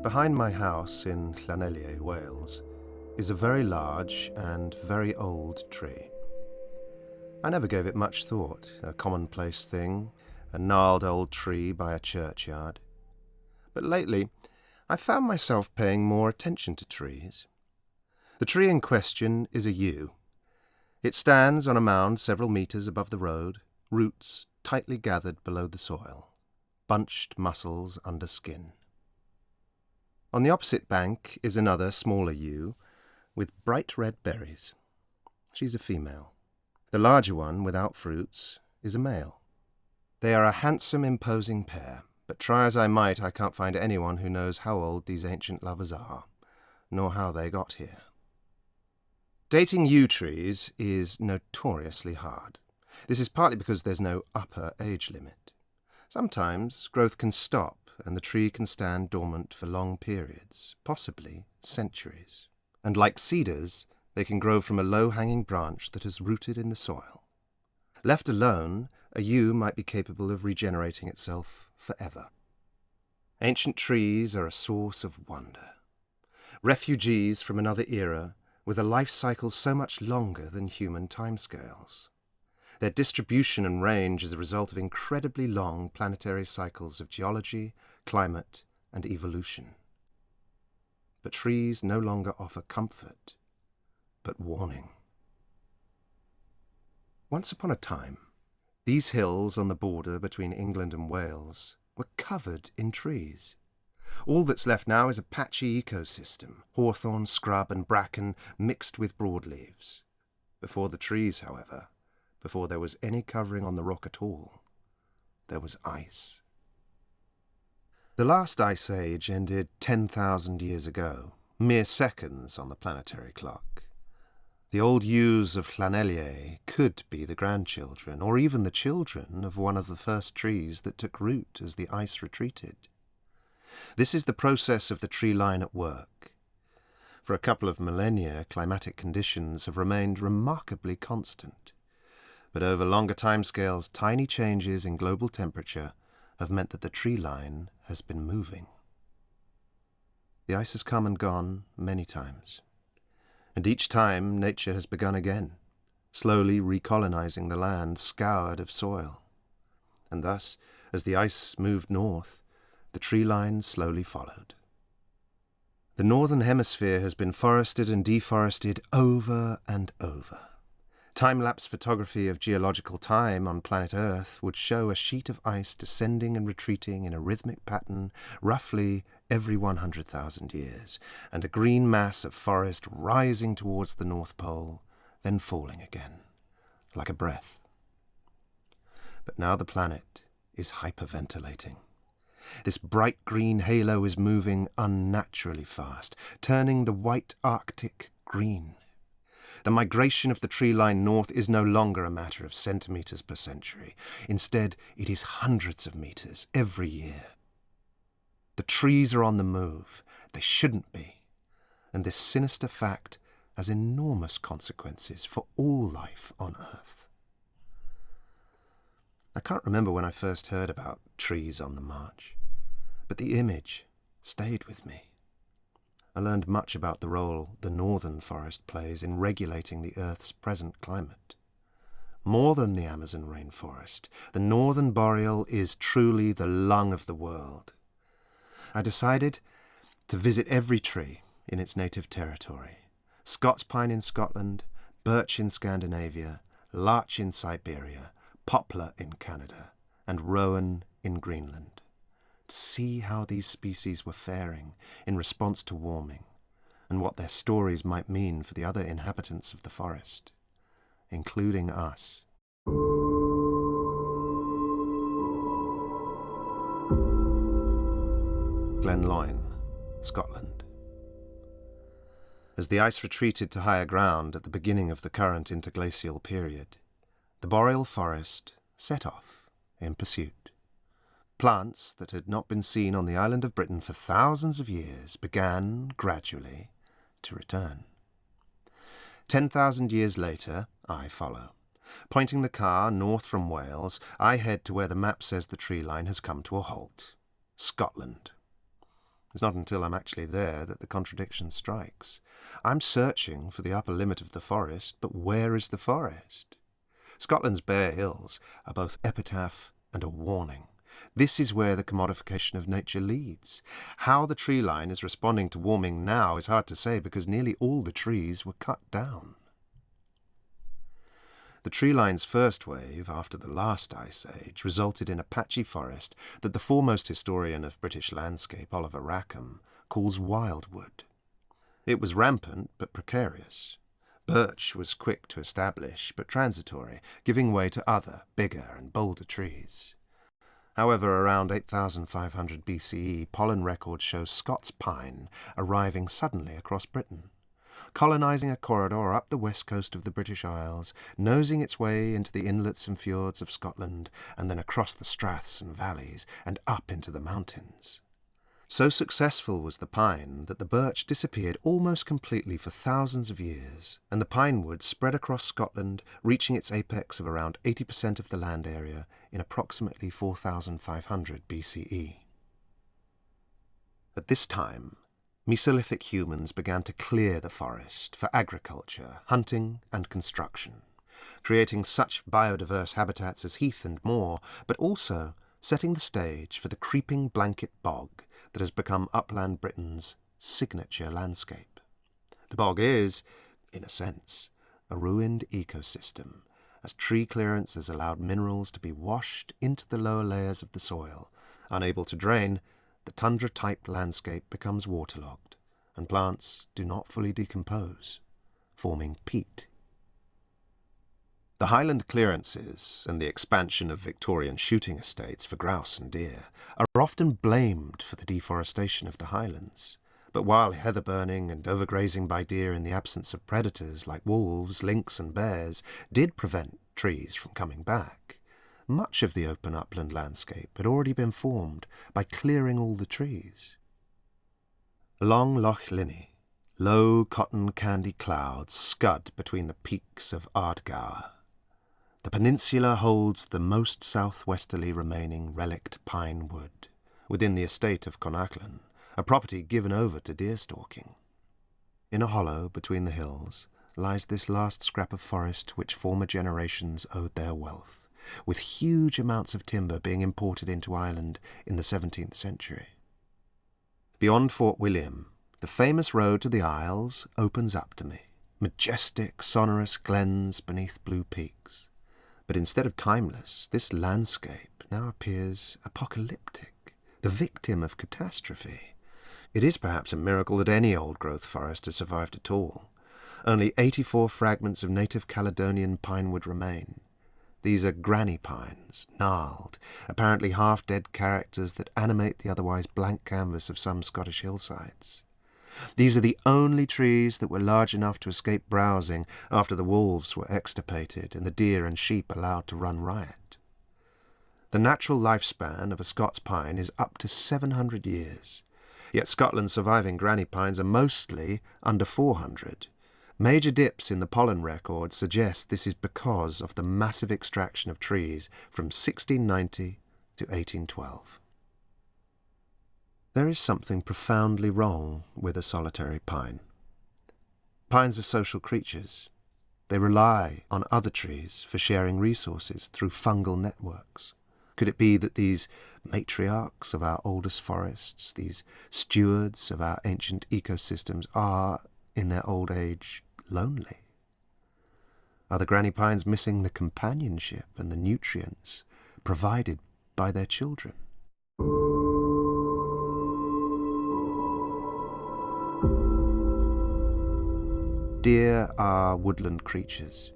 Behind my house in Llanelli, Wales, is a very large and very old tree. I never gave it much thought, a commonplace thing, a gnarled old tree by a churchyard. But lately, I found myself paying more attention to trees. The tree in question is a yew. It stands on a mound several metres above the road, roots tightly gathered below the soil, bunched muscles under skin. On the opposite bank is another smaller yew with bright red berries. She's a female. The larger one, without fruits, is a male. They are a handsome, imposing pair, but try as I might, I can't find anyone who knows how old these ancient lovers are, nor how they got here. Dating yew trees is notoriously hard. This is partly because there's no upper age limit. Sometimes growth can stop and the tree can stand dormant for long periods, possibly centuries. And like cedars, they can grow from a low-hanging branch that has rooted in the soil. Left alone, a yew might be capable of regenerating itself forever. Ancient trees are a source of wonder. Refugees from another era with a life cycle so much longer than human timescales. Their distribution and range is a result of incredibly long planetary cycles of geology, climate, and evolution. But trees no longer offer comfort, but warning. Once upon a time, these hills on the border between England and Wales were covered in trees. All that's left now is a patchy ecosystem, hawthorn, scrub and bracken mixed with broadleaves. Before the trees, however, before there was any covering on the rock at all, there was ice. The last ice age ended 10,000 years ago, mere seconds on the planetary clock. The old yews of Llanelli could be the grandchildren, or even the children of one of the first trees that took root as the ice retreated. This is the process of the tree line at work. For a couple of millennia, climatic conditions have remained remarkably constant. But over longer timescales, tiny changes in global temperature have meant that the tree line has been moving. The ice has come and gone many times. And each time, nature has begun again, slowly recolonizing the land scoured of soil. And thus, as the ice moved north, the tree line slowly followed. The northern hemisphere has been forested and deforested over and over. Time-lapse photography of geological time on planet Earth would show a sheet of ice descending and retreating in a rhythmic pattern roughly every 100,000 years, and a green mass of forest rising towards the North Pole, then falling again, like a breath. But now the planet is hyperventilating. This bright green halo is moving unnaturally fast, turning the white Arctic green. The migration of the tree line north is no longer a matter of centimetres per century. Instead, it is hundreds of metres every year. The trees are on the move. They shouldn't be. And this sinister fact has enormous consequences for all life on Earth. I can't remember when I first heard about trees on the march, but the image stayed with me. I learned much about the role the northern forest plays in regulating the Earth's present climate. More than the Amazon rainforest, the northern boreal is truly the lung of the world. I decided to visit every tree in its native territory. Scots pine in Scotland, birch in Scandinavia, larch in Siberia, poplar in Canada, and rowan in Greenland. To see how these species were faring in response to warming, and what their stories might mean for the other inhabitants of the forest, including us. Glenlyon, Scotland. As the ice retreated to higher ground at the beginning of the current interglacial period, the boreal forest set off in pursuit. Plants that had not been seen on the island of Britain for thousands of years began, gradually, to return. 10,000 years later, I follow. Pointing the car north from Wales, I head to where the map says the tree line has come to a halt. Scotland. It's not until I'm actually there that the contradiction strikes. I'm searching for the upper limit of the forest, but where is the forest? Scotland's bare hills are both epitaph and a warning. This is where the commodification of nature leads. How the tree line is responding to warming now is hard to say because nearly all the trees were cut down. The tree line's first wave, after the last ice age, resulted in a patchy forest that the foremost historian of British landscape, Oliver Rackham, calls wildwood. It was rampant but precarious. Birch was quick to establish but transitory, giving way to other, bigger and bolder trees. However, around 8,500 BCE, pollen records show Scots pine arriving suddenly across Britain, colonising a corridor up the west coast of the British Isles, nosing its way into the inlets and fjords of Scotland, and then across the straths and valleys, and up into the mountains. So successful was the pine that the birch disappeared almost completely for thousands of years, and the pinewood spread across Scotland, reaching its apex of around 80% of the land area in approximately 4,500 BCE. At this time, Mesolithic humans began to clear the forest for agriculture, hunting and construction, creating such biodiverse habitats as heath and moor, but also setting the stage for the creeping blanket bog that has become upland Britain's signature landscape. The bog is, in a sense, a ruined ecosystem, as tree clearance has allowed minerals to be washed into the lower layers of the soil. Unable to drain, the tundra-type landscape becomes waterlogged, and plants do not fully decompose, forming peat. The highland clearances and the expansion of Victorian shooting estates for grouse and deer are often blamed for the deforestation of the highlands. But while heather burning and overgrazing by deer in the absence of predators like wolves, lynx and bears did prevent trees from coming back, much of the open upland landscape had already been formed by clearing all the trees. Along Loch Linnhe, low cotton candy clouds scud between the peaks of Ardgour. The peninsula holds the most southwesterly remaining relict pine wood, within the estate of Connachtlan, a property given over to deer stalking. In a hollow between the hills lies this last scrap of forest which former generations owed their wealth, with huge amounts of timber being imported into Ireland in the 17th century. Beyond Fort William, the famous road to the Isles opens up to me, majestic, sonorous glens beneath blue peaks. But instead of timeless, this landscape now appears apocalyptic, the victim of catastrophe. It is perhaps a miracle that any old-growth forest has survived at all. Only 84 fragments of native Caledonian pinewood remain. These are granny pines, gnarled, apparently half-dead characters that animate the otherwise blank canvas of some Scottish hillsides. These are the only trees that were large enough to escape browsing after the wolves were extirpated and the deer and sheep allowed to run riot. The natural lifespan of a Scots pine is up to 700 years, yet Scotland's surviving granny pines are mostly under 400. Major dips in the pollen record suggest this is because of the massive extraction of trees from 1690 to 1812. There is something profoundly wrong with a solitary pine. Pines are social creatures. They rely on other trees for sharing resources through fungal networks. Could it be that these matriarchs of our oldest forests, these stewards of our ancient ecosystems, are, in their old age, lonely? Are the granny pines missing the companionship and the nutrients provided by their children? Deer are woodland creatures,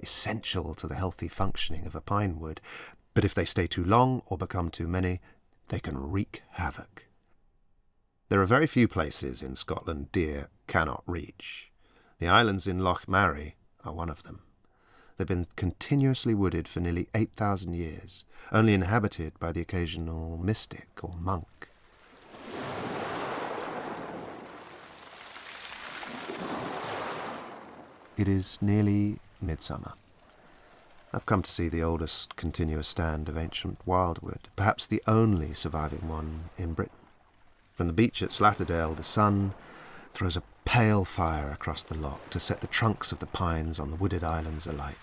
essential to the healthy functioning of a pine wood, but if they stay too long or become too many, they can wreak havoc. There are very few places in Scotland deer cannot reach. The islands in Loch Maree are one of them. They've been continuously wooded for nearly 8,000 years, only inhabited by the occasional mystic or monk. It is nearly midsummer. I've come to see the oldest continuous stand of ancient wildwood, perhaps the only surviving one in Britain. From the beach at Slatterdale, the sun throws a pale fire across the loch to set the trunks of the pines on the wooded islands alight.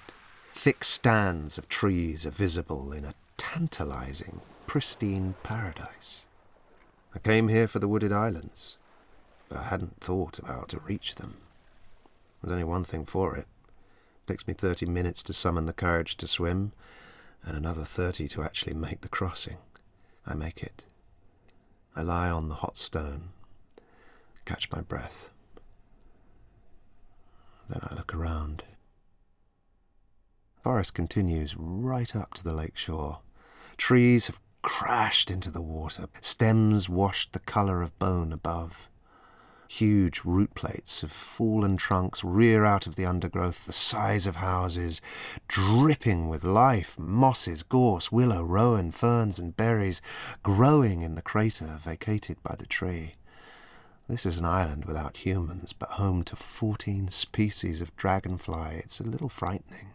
Thick stands of trees are visible in a tantalising, pristine paradise. I came here for the wooded islands, but I hadn't thought of how to reach them. There's only one thing for it. It takes me 30 minutes to summon the courage to swim, and another 30 to actually make the crossing. I make it. I lie on the hot stone, catch my breath. Then I look around. The forest continues right up to the lake shore. Trees have crashed into the water, stems washed the colour of bone above. Huge root plates of fallen trunks rear out of the undergrowth the size of houses, dripping with life, mosses, gorse, willow, rowan, ferns and berries growing in the crater vacated by the tree. This is an island without humans, but home to 14 species of dragonfly. It's a little frightening.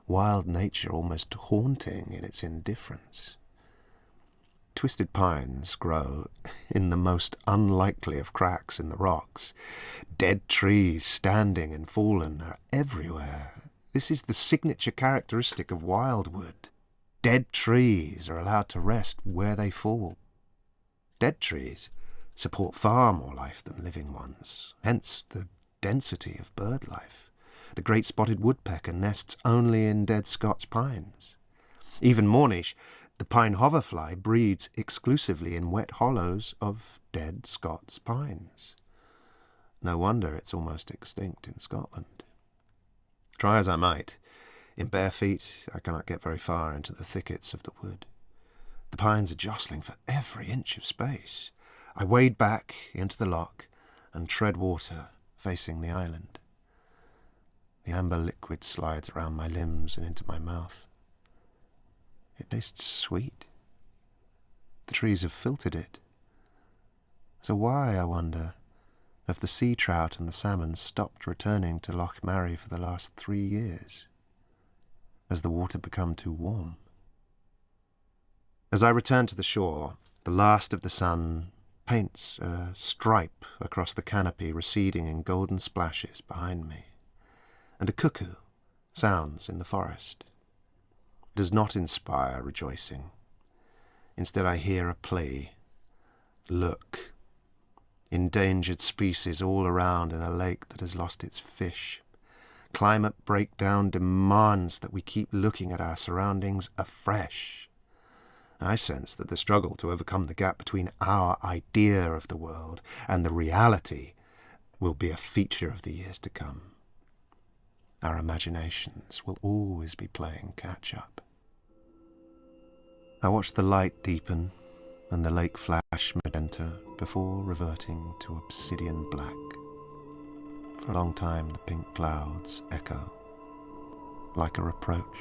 Wild nature almost haunting in its indifference. Twisted pines grow in the most unlikely of cracks in the rocks. Dead trees, standing and fallen, are everywhere. This is the signature characteristic of wildwood. Dead trees are allowed to rest where they fall. Dead trees support far more life than living ones, hence the density of bird life. The great spotted woodpecker nests only in dead Scots pines. Even more niche, the pine hoverfly breeds exclusively in wet hollows of dead Scots pines. No wonder it's almost extinct in Scotland. Try as I might, in bare feet I cannot get very far into the thickets of the wood. The pines are jostling for every inch of space. I wade back into the loch and tread water facing the island. The amber liquid slides around my limbs and into my mouth. It tastes sweet. The trees have filtered it. So why, I wonder, have the sea trout and the salmon stopped returning to Loch Maree for the last 3 years? Has the water become too warm? As I return to the shore, the last of the sun paints a stripe across the canopy, receding in golden splashes behind me, and a cuckoo sounds in the forest. It does not inspire rejoicing. Instead I hear a plea. Look. Endangered species all around in a lake that has lost its fish. Climate breakdown demands that we keep looking at our surroundings afresh. I sense that the struggle to overcome the gap between our idea of the world and the reality will be a feature of the years to come. Our imaginations will always be playing catch-up. I watch the light deepen and the lake flash magenta before reverting to obsidian black. For a long time the pink clouds echo like a reproach.